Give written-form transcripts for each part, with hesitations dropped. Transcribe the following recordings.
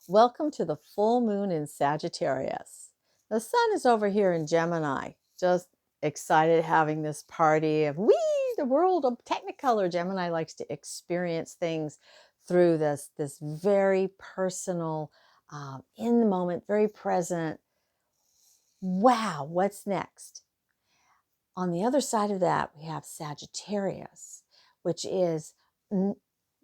Welcome to the full moon in Sagittarius. The sun is over here in Gemini, just excited having this party of the world of Technicolor. Gemini likes to experience things through this very personal, in the moment, very present. Wow, what's next? On the other side of that, we have Sagittarius, which is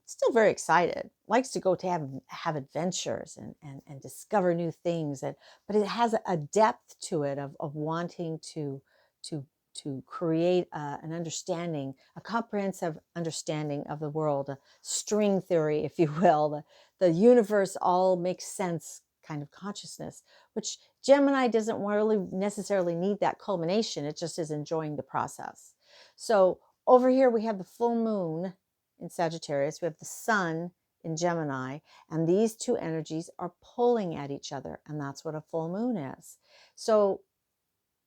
still very excited, likes to go to have adventures and discover new things. But it has a depth to it of wanting to, to create an understanding, a comprehensive understanding of the world, a string theory, if you will. The universe all makes sense kind of consciousness, which Gemini doesn't really necessarily need that culmination. It just is enjoying the process. So over here we have the full moon in Sagittarius. We have the sun in Gemini, and these two energies are pulling at each other, and that's what a full moon is. So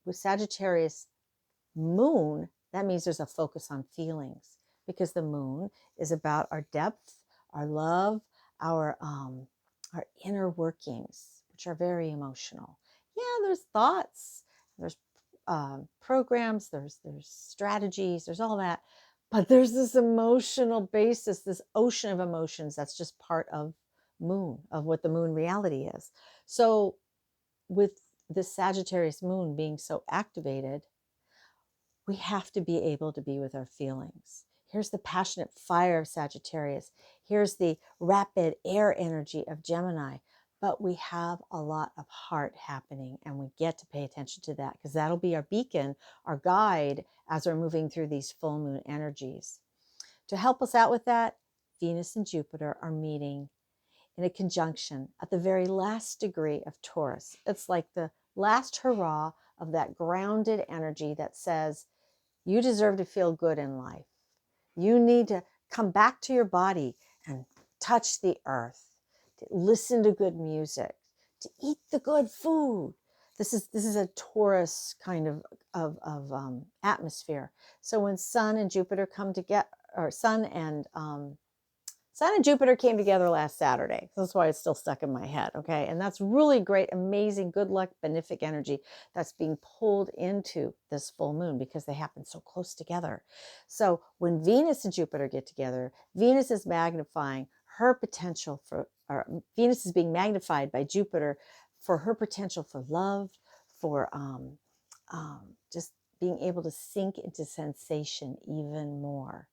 with Sagittarius moon, that means there's a focus on feelings, because the moon is about our depth, our love, our inner workings, which are very emotional. Yeah, there's thoughts, there's programs, there's strategies, there's all that, but there's this emotional basis, this ocean of emotions that's just part of moon, of what the moon reality is. So with the Sagittarius moon being so activated, we have to be able to be with our feelings. Here's the passionate fire of Sagittarius. Here's the rapid air energy of Gemini. But we have a lot of heart happening, and we get to pay attention to that, because that'll be our beacon, our guide, as we're moving through these full moon energies. To help us out with that, Venus and Jupiter are meeting in a conjunction at the very last degree of Taurus. It's like the last hurrah of that grounded energy that says, you deserve to feel good in life. You need to come back to your body and touch the earth, to listen to good music, to eat the good food. This is a Taurus kind of atmosphere. So when Sun and Jupiter come together, or Sun and Jupiter came together last Saturday. That's why it's still stuck in my head. Okay. And that's really great, amazing, good luck, benefic energy that's being pulled into this full moon, because they happen so close together. So when Venus and Jupiter get together, Venus is magnifying her potential or Venus is being magnified by Jupiter for her potential for love, for just being able to sink into sensation even more.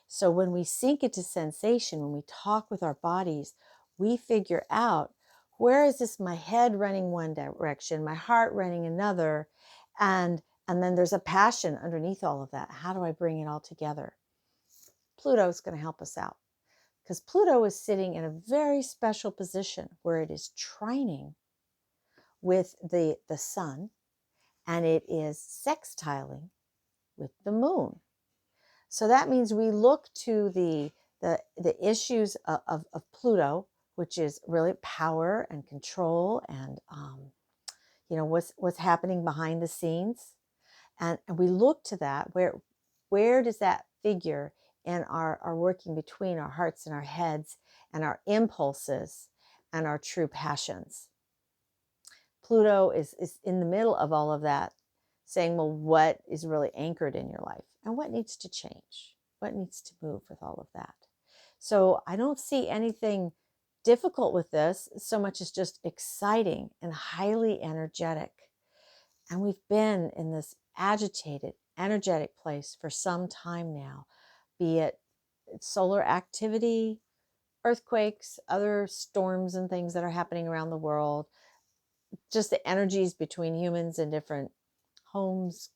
So when we sink into sensation, when we talk with our bodies, we figure out, where is this, my head running one direction, my heart running another, and then there's a passion underneath all of that. How do I bring it all together? Pluto is going to help us out, because Pluto is sitting in a very special position where it is trining with the sun, and it is sextiling with the moon. So that means we look to the issues of Pluto, which is really power and control, and what's happening behind the scenes, and we look to that. Where does that figure in our working between our hearts and our heads, and our impulses and our true passions? Pluto is in the middle of all of that, saying, well, what is really anchored in your life, and what needs to change? What needs to move with all of that? So I don't see anything difficult with this so much as just exciting and highly energetic. And we've been in this agitated, energetic place for some time now, be it solar activity, earthquakes, other storms and things that are happening around the world, just the energies between humans and different homes,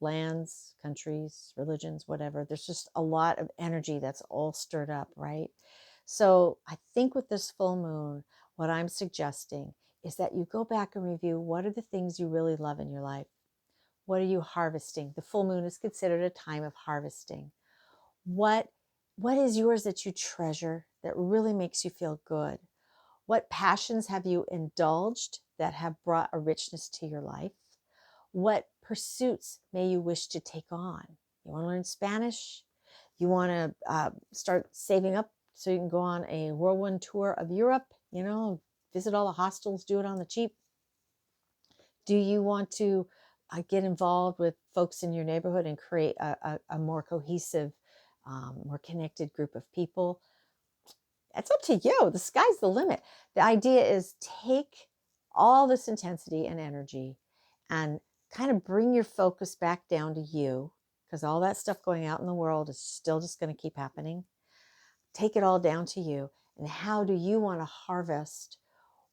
lands, countries, religions, whatever. There's just a lot of energy that's all stirred up, right? So I think with this full moon, what I'm suggesting is that you go back and review, what are the things you really love in your life? What are you harvesting? The full moon is considered a time of harvesting. What is yours that you treasure, that really makes you feel good? What passions have you indulged that have brought a richness to your life? What pursuits may you wish to take on? You want to learn Spanish? You want to start saving up so you can go on a whirlwind tour of Europe? visit all the hostels, do it on the cheap? Do you want to get involved with folks in your neighborhood and create a more cohesive, more connected group of people? It's up to you. The sky's the limit. The idea is take all this intensity and energy and kind of bring your focus back down to you, because all that stuff going out in the world is still just going to keep happening. Take it all down to you. And how do you want to harvest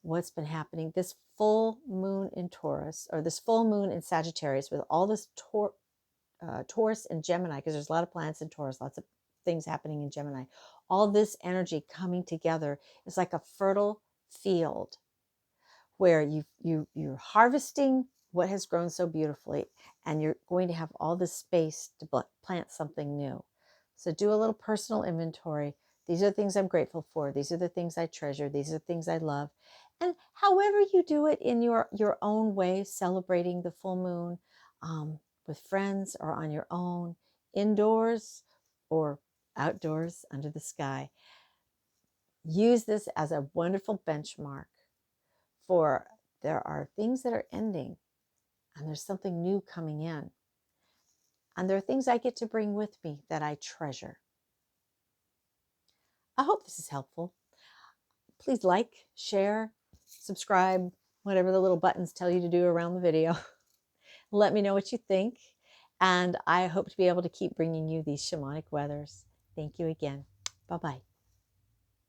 what's been happening? This full moon in Taurus, or this full moon in Sagittarius, with all this Taurus and Gemini, because there's a lot of planets in Taurus, lots of things happening in Gemini. All this energy coming together is like a fertile field where you're harvesting what has grown so beautifully, and you're going to have all this space to plant something new. So do a little personal inventory. These are the things I'm grateful for. These are the things I treasure. These are the things I love. And however you do it in your own way, celebrating the full moon with friends or on your own, indoors or outdoors under the sky. Use this as a wonderful benchmark for there are things that are ending and there's something new coming in. And there are things I get to bring with me that I treasure. I hope this is helpful. Please like, share, subscribe, whatever the little buttons tell you to do around the video. Let me know what you think. And I hope to be able to keep bringing you these shamanic weathers. Thank you again. Bye-bye.